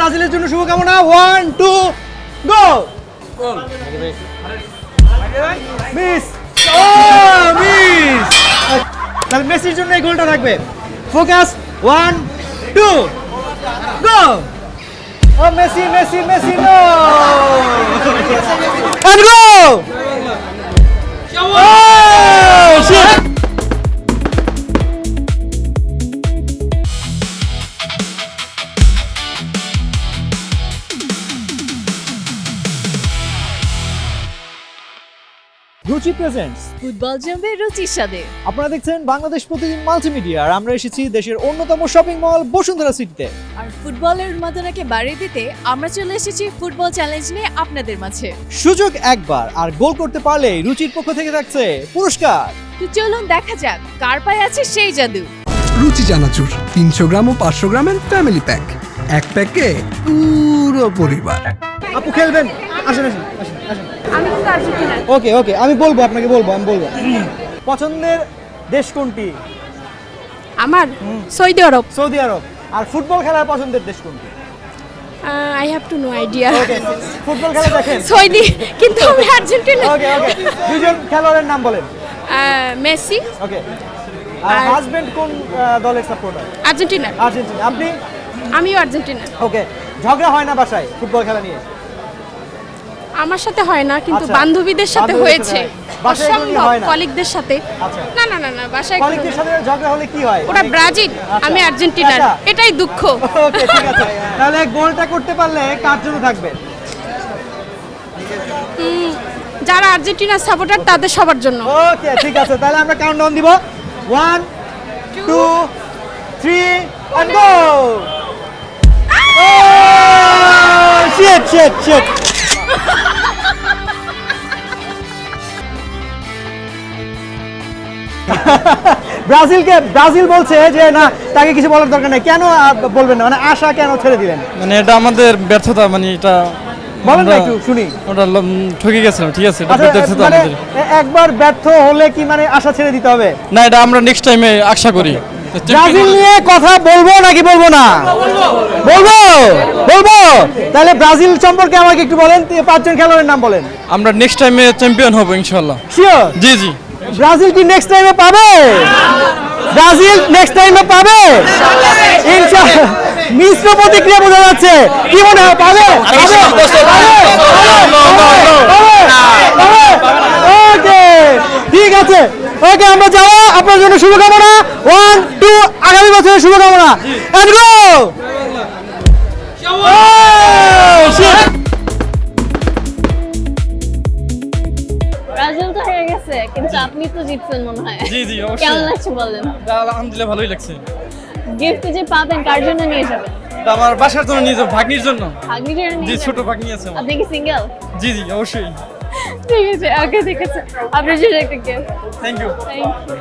ব্রাজিলের জন্য শুভকামনা। 1 2 গো। Miss, miss. তাহলে মেসির জন্য এই গোলটা থাকবে। Focus, 1 2 go. Oh Messi, Messi, Messi, no. And go! Oh, shit! Ruchi presents football জমবে রুচির সাথে। আপনারা দেখছেন বাংলাদেশ প্রতিদিন মাল্টিমিডিয়া, আর আমরা এসেছি দেশের অন্যতম শপিং মল বসুন্ধরা সিটিতে। আর ফুটবলের উন্মাদনাকে বাড়িয়ে দিতে আমরা চলে এসেছি ফুটবল চ্যালেঞ্জ নিয়ে আপনাদের মাঝে। সুযোগ একবার, আর গোল করতে পারলে রুচির পক্ষ থেকে থাকছে পুরস্কার। তো চলুন দেখা যাক কার পায়ে আছে সেই জাদু। রুচি চানাচুর 300 গ্রাম ও 500 গ্রামের ফ্যামিলি প্যাক, এক প্যাকে পুরো পরিবার। আপু খেলবেন? আসেন আসেন আসেন আসেন। আমি কিন্তু আর্জেন্টিনা। ওকে ওকে, আমি বলবো, আপনাকে বলবো, আমি বলবো। পছন্দের দেশ কোনটি? আমার সৌদি আরব। সৌদি আরব। আর ফুটবল খেলার পছন্দের দেশ কোনটি? I have to know idea. Okay, football খেলা দেখেন? সৌদি, কিন্তু আমি আর্জেন্টিনা। ওকে ওকে, দুজন খেলোয়াড়ের নাম বলেন। মেসি। ওকে। আর আর- হাজবেন্ড কোন দলের সাপোর্টার? আর্জেন্টিনা। আর্জেন্টিনা। আপনি? আমিও আর্জেন্টিনা। ওকে। ঝগড়া হয় না বাসায় ফুটবল খেলা নিয়ে? আমার সাথে হয় না, কিন্তু আচ্ছা, বান্ধবীদের সাথে বান্ধবীদের হয়েছে। সাথে হয়। বাসায় এগুলো অসম্ভব, হয় না? কলিগদের সাথে। আচ্ছা। না না না না, বাসায় কোনো কলিগদের না। সাথে ঝগড়া হলে কি হয়? ওরা ব্রাজিল, আমি আচ্ছা। আর্জেন্টিনার, আচ্ছা। এটাই দুঃখ। ওকে, ঠিক আছে। তাহলে গোলটা করতে পারলে কার জন্য থাকবে? যারা আর্জেন্টিনার সাপোর্টার তাদের সবার জন্য। ওকে, ঠিক আছে। তাহলে আমরা কাউন্টডাউন দিব। 1 2 3 and go! Oh, shit, shit, shit. Brazil বলছে যে না, তাকে কিছু বলার দরকার নেই। কেন বলবেন না? মানে আশা কেন ছেড়ে দিলেন? মানে এটা আমাদের ব্যর্থতা, মানে এটা বলেন না, আমরা- একটু শুনি। ওটা ঠকে গেছিলাম, ঠিক আছে, এটা আচ্ছা, ব্যর্থতা মানে আমাদের। একবার ব্যর্থ হলে কি মানে আশা ছেড়ে দিতে হবে? না, এটা আমরা নেক্সট টাইমে আশা করি। ব্রাজিল নিয়ে কথা বলবো নাকি বলবো না? বলবো, বলবো। তাহলে ব্রাজিল সম্পর্কে আমাকে একটু বলেন, 5 জন খেলোয়াড়ের নাম বলেন। আমরা নেক্সট টাইমে চ্যাম্পিয়ন হব ইনশাআল্লাহ। শিওর? জি জি। ব্রাজিল কি নেক্সট টাইমে পাবে? ব্রাজিল নেক্সট টাইমে পাবে ইনশাআল্লাহ। মিশ্র প্রতিক্রিয়া বোঝা যাচ্ছে। কি মনে হয়, পাবে? ওকে, ঠিক আছে। ওকে, আমরা যাবো। আপনার জন্য শুভকামনা। 1 2, আগামী বছরের শুভকামনা। And go! Oh, shit! Brazil তো হেরে গেছে, কিন্তু আপনি তো জিতছেন মনে হয়। জি জি, অবশ্যই। কেমন লাগছে বলেন? আলহামদুলিল্লাহ, ভালোই লাগছে। গিফট যে পাবেন কার জন্য নিয়ে যাবেন? এটা আমার বাসার জন্য নিয়ে যাবো, ভাগ্নির জন্য। ভাগ্নির জন্য জি, নিয়ে ছোট যাবেন? ভাগ্নি আছে আমার। আপনি কি সিঙ্গেল? জি জি, অবশ্যই। ঠিক আছে, ওকে, ঠিক আছে। আপনার জন্য একটা gift. Thank you. Thank you.